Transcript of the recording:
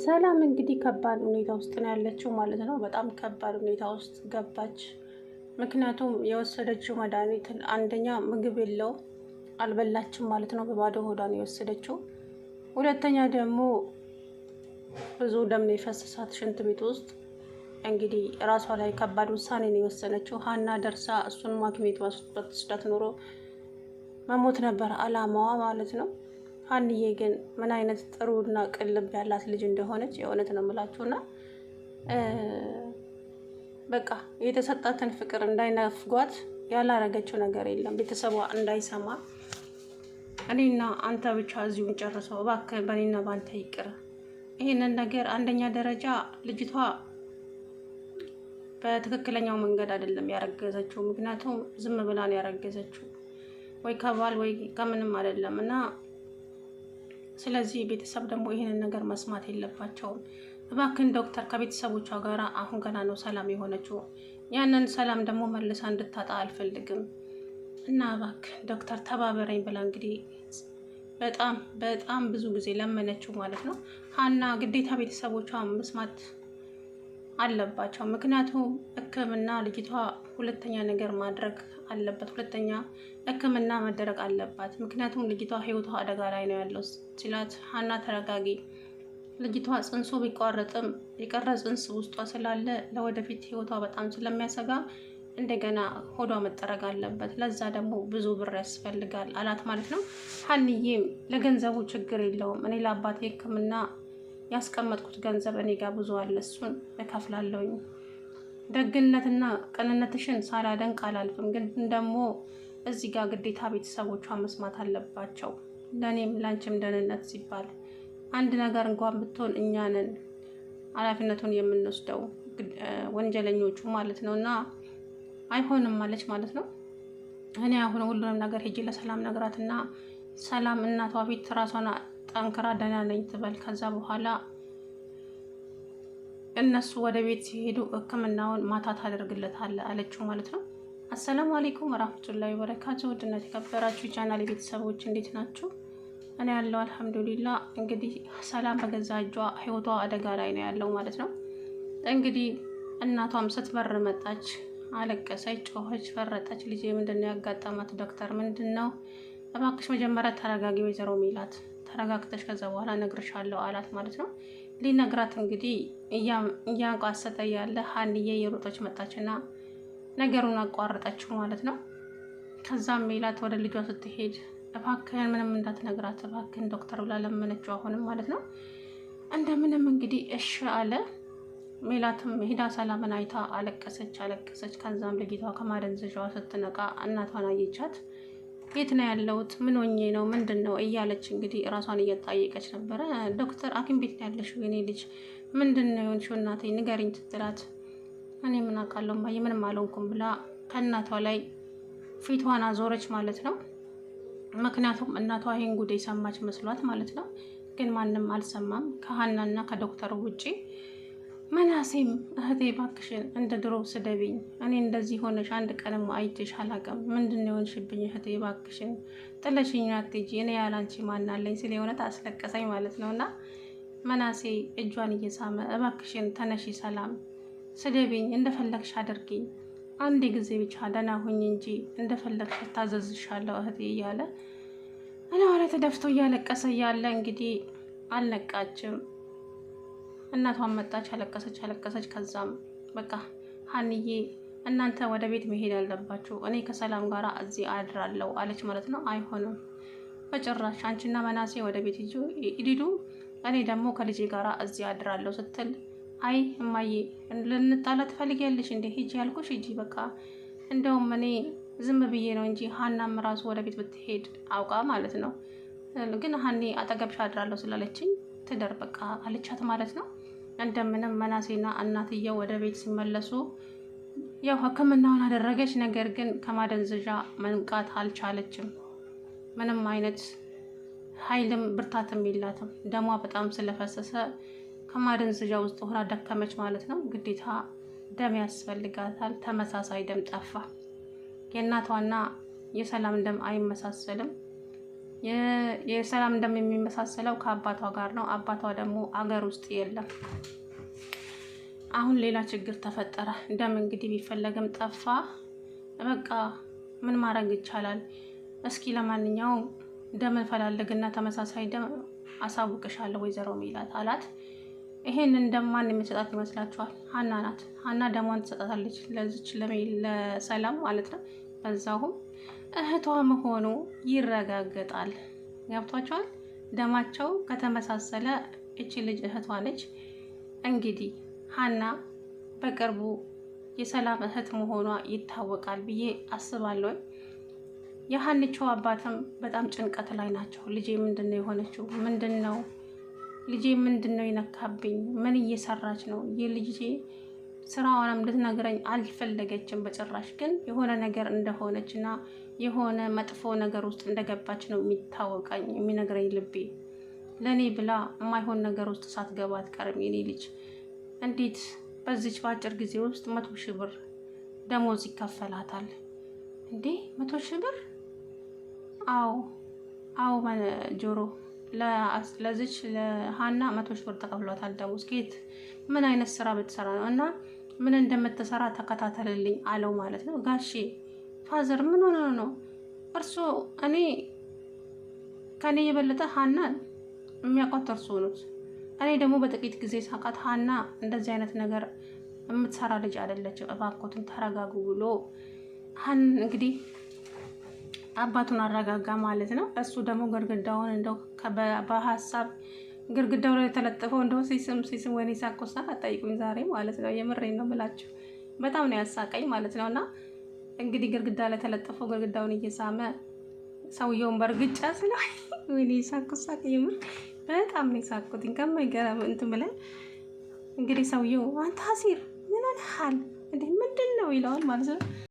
ሰላም እንግዲህ ከባድ ሁኔታ ውስጥ ነው ያለችው ማለት ነው። በጣም ከባድ ሁኔታ ውስጥ ገባች። ምክንያቱም የወሰደችው መድኃኒት አንደኛ ምግብ የለው አልበላችም ማለት ነው። በባዶ ሆዷ ነው የወሰደችው። ሁለተኛ ደግሞ ብዙ ደም ነው የፈሰሳት ሽንት ቤት ውስጥ። እንግዲህ ራሷ ላይ ከባድ ውሳኔ ነው የወሰነችው። ሀና ደርሳ እሱን ሐኪም ቤት ወስዳት ኖሮ መሞት ነበር አላማዋ ማለት ነው። ሀንዬ ግን ምን አይነት ጥሩና ቅልብ ያላት ልጅ እንደሆነች የእውነት ነው የምላችሁና በቃ የተሰጣትን ፍቅር እንዳይነፍጓት ያላረገችው ነገር የለም። ቤተሰቧ እንዳይሰማ እኔና አንተ ብቻ እዚሁን ጨርሰው እባክህ በእኔና ባንተ ይቅር። ይህንን ነገር አንደኛ ደረጃ ልጅቷ በትክክለኛው መንገድ አይደለም ያረገዘችው። ምክንያቱም ዝም ብላ ነው ያረገዘችው፣ ወይ ከባል ወይ ከምንም አይደለም እና ስለዚህ ቤተሰብ ደግሞ ይህንን ነገር መስማት የለባቸውም። እባክን ዶክተር ከቤተሰቦቿ ጋር አሁን ገና ነው ሰላም የሆነችው። ያንን ሰላም ደግሞ መልሳ እንድታጣ አልፈልግም እና እባክህ ዶክተር ተባበረኝ ብላ እንግዲህ በጣም ብዙ ጊዜ ለመነችው ማለት ነው። ሀና ግዴታ ቤተሰቦቿ መስማት አለባቸው። ምክንያቱም ሕክምና ልጅቷ ሁለተኛ ነገር ማድረግ አለበት። ሁለተኛ ሕክምና መደረግ አለባት። ምክንያቱም ልጅቷ ህይወቷ አደጋ ላይ ነው ያለው ሲላት፣ ሀና ተረጋጊ፣ ልጅቷ ጽንሱ ቢቋረጥም የቀረ ጽንስ ውስጧ ስላለ ለወደፊት ህይወቷ በጣም ስለሚያሰጋ እንደገና ሆዷ መጠረግ አለበት። ለዛ ደግሞ ብዙ ብር ያስፈልጋል አላት ማለት ነው። ሀንዬም ለገንዘቡ ችግር የለውም፣ እኔ ለአባቴ ሕክምና ያስቀመጥኩት ገንዘብ እኔ ጋር ብዙ አለ፣ እሱን እከፍላለሁኝ። ደግነትና ቅንነትሽን ሳላደንቅ አላልፍም፣ ግን ደግሞ እዚህ ጋር ግዴታ ቤተሰቦቿ መስማት አለባቸው። ለእኔም ላንቺም ደህንነት ሲባል አንድ ነገር እንኳን ብትሆን እኛንን ኃላፊነቱን የምንወስደው ወንጀለኞቹ ማለት ነው። እና አይሆንም ማለች ማለት ነው። እኔ አሁን ሁሉንም ነገር ሄጂ ለሰላም ነግራትና ሰላም እናቷ ቤት ራሷን ጠንክራ ደህና ነኝ ትበል። ከዛ በኋላ እነሱ ወደ ቤት ሲሄዱ ሕክምናውን ማታ ታደርግለታለህ አለችው ማለት ነው። አሰላሙ አለይኩም ወራህመቱላሂ ወበረካቱ። ውድና የተከበራችሁ ቻናል ቤተሰቦች እንዴት ናችሁ? እኔ ያለው አልሐምዱሊላ። እንግዲህ ሰላም በገዛ እጇ ህይወቷ አደጋ ላይ ነው ያለው ማለት ነው። እንግዲህ እናቷም ስትበር መጣች፣ አለቀሰች፣ ጮኸች፣ ፈረጠች። ልጄ ምንድነው ያጋጠማት? ዶክተር ምንድነው? እባክሽ መጀመሪያ ተረጋጊ ወይዘሮ ሚላት፣ ተረጋግተሽ ከዛ በኋላ እነግርሻለሁ አላት ማለት ነው። ሊነግራት እንግዲህ እያንቋሰጠ ያለ ሀንዬ የሮጦች መጣችና ነገሩን አቋረጠችው ማለት ነው። ከዛም ሚላት ወደ ልጇ ስትሄድ እባክህን ምንም እንዳትነግራት እባክህን ዶክተር ብላ ለመነችው አሁንም ማለት ነው። እንደምንም እንግዲህ እሺ አለ። ሜላትም ሄዳ ሰላምን አይታ አለቀሰች። ከዛም ልጅቷ ከማደንዘዣዋ ስትነቃ እናቷን አየቻት። የት ነው ያለሁት? ምን ሆኜ ነው? ምንድን ነው እያለች እንግዲህ ራሷን እየጠየቀች ነበረ። ዶክተር ሐኪም ቤት ነው ያለሽው የኔ ልጅ፣ ምንድን ነው የሆንሽው እናቴ ንገሪኝ ስትላት፣ እኔ ምን አውቃለሁ እማዬ ምንም አልሆንኩም ብላ ከእናቷ ላይ ፊቷን አዞረች ማለት ነው። ምክንያቱም እናቷ ይሄን ጉድ የሰማች መስሏት ማለት ነው። ግን ማንም አልሰማም ከሀናና ከዶክተሩ ውጪ። መናሴም እህቴ ባክሽን እንደ ድሮ ስደቢኝ፣ እኔ እንደዚህ ሆነሽ አንድ ቀንም አይቼሽ አላውቅም። ምንድን ነው የሆንሽብኝ እህቴ ባክሽን፣ ጥለሽኝ አትሂጂ፣ እኔ ያላንቺ ማናለኝ ሲል የእውነት አስለቀሰኝ ማለት ነው። እና መናሴ እጇን እየሳመ እባክሽን ተነሺ ሰላም፣ ስደቢኝ፣ እንደፈለግሽ አድርጊኝ፣ አንድ ጊዜ ብቻ ደህና ሁኝ እንጂ እንደፈለግሽ ታዘዝሻለሁ እህቴ እያለ እኔ ተደፍቶ እያለቀሰ እያለ እንግዲህ አልነቃችም። እናቷን መጣች፣ አለቀሰች። ከዛም በቃ ሀንዬ እናንተ ወደ ቤት መሄድ ያለባችሁ፣ እኔ ከሰላም ጋር እዚህ አድራለሁ አለች ማለት ነው። አይሆንም በጭራሽ፣ አንቺና መናሴ ወደ ቤት ሂዱ፣ እኔ ደግሞ ከልጄ ጋር እዚህ አድራለሁ ስትል፣ አይ እማዬ ልንጣላ ትፈልጊያለሽ እንዴ? ሂጂ ያልኩሽ ሂጂ በቃ። እንደውም እኔ ዝም ብዬ ነው እንጂ ሀናም ራሱ ወደ ቤት ብትሄድ አውቃ ማለት ነው። ግን ሀኔ አጠገብሽ አድራለሁ ስላለችኝ ትደር በቃ አለቻት ማለት ነው። እንደምንም መናሴና እናትየው ወደ ቤት ሲመለሱ ያው ሕክምናውን አደረገች። ነገር ግን ከማደንዘዣ መንቃት አልቻለችም። ምንም አይነት ኃይልም ብርታትም የላትም። ደሟ በጣም ስለፈሰሰ ከማደንዘዣ ውስጥ ሆና ደከመች ማለት ነው። ግዴታ ደም ያስፈልጋታል። ተመሳሳይ ደም ጠፋ። የእናቷና የሰላም ደም አይመሳሰልም። የሰላም ደም የሚመሳሰለው ከአባቷ ጋር ነው። አባቷ ደግሞ አገር ውስጥ የለም። አሁን ሌላ ችግር ተፈጠረ። ደም እንግዲህ ቢፈለግም ጠፋ። በቃ ምን ማድረግ ይቻላል? እስኪ ለማንኛውም ደም እንፈላልግና ተመሳሳይ ደም አሳውቅሻለሁ ወይዘሮ ሜላት አላት። ይሄንን ደም ማን የሚሰጣት ይመስላችኋል? ሀና ናት። ሀና ደሟን ትሰጣታለች ለዚች ለሰላም ማለት ነው። በዛውም እህቷ መሆኑ ይረጋገጣል። ገብቷቸዋል። ደማቸው ከተመሳሰለ እቺ ልጅ እህቷ ነች። እንግዲህ ሀና በቅርቡ የሰላም እህት መሆኗ ይታወቃል ብዬ አስባለሁ። የሀኒቾ አባትም በጣም ጭንቀት ላይ ናቸው። ልጄ ምንድን ነው የሆነችው? ምንድን ነው ልጄ ምንድን ነው የነካብኝ? ምን እየሰራች ነው? የልጄ ስራዋንም ልትነግረኝ አልፈለገችም በጭራሽ። ግን የሆነ ነገር እንደሆነች እና የሆነ መጥፎ ነገር ውስጥ እንደገባች ነው የሚታወቀኝ የሚነግረኝ ልቤ። ለእኔ ብላ የማይሆን ነገር ውስጥ ሳትገባ አትቀርም የኔ ልጅ። እንዴት በዚች በአጭር ጊዜ ውስጥ 100,000 ብር ደሞዝ ይከፈላታል እንዴ? 100,000 ብር? አዎ ጆሮ፣ ለዚች ለሀና 100,000 ብር ተከፍሏታል ደሞዝ። ጌት ምን አይነት ስራ ብትሰራ ነው? እና ምን እንደምትሰራ ተከታተልልኝ አለው ማለት ነው። ጋሼ ፋዘር ምን ሆነ ነው እርሶ? እኔ ከኔ የበለጠ ሀናን የሚያውቋት እርሶ ኖት። እኔ ደግሞ በጥቂት ጊዜ ሳቃት ሀና እንደዚህ አይነት ነገር የምትሰራ ልጅ አይደለችም። እባክዎትን ተረጋጉ ብሎ እንግዲህ አባቱን አረጋጋ ማለት ነው። እሱ ደግሞ ግድግዳውን እንደው በሀሳብ ግድግዳው ላይ የተለጠፈው እንደው ሲስም ወይኔ ሳቆሳ አጠይቁኝ ዛሬ ማለት ነው። የምሬን ነው የምላችሁ፣ በጣም ነው ያሳቀኝ ማለት ነው። እና እንግዲህ ግድግዳ ላይ ተለጠፈው ግድግዳውን እየሳመ ሰውየውን በእርግጫ ስለው ወይኔ ሳቆሳ የምር በጣም ነው የሳቁትኝ ከማይገርም እንትን ብለን እንግዲህ ሰውየው አንተ አሲር ምን ሆነሃል እንዴ ምንድን ነው ይለዋል ማለት ነው።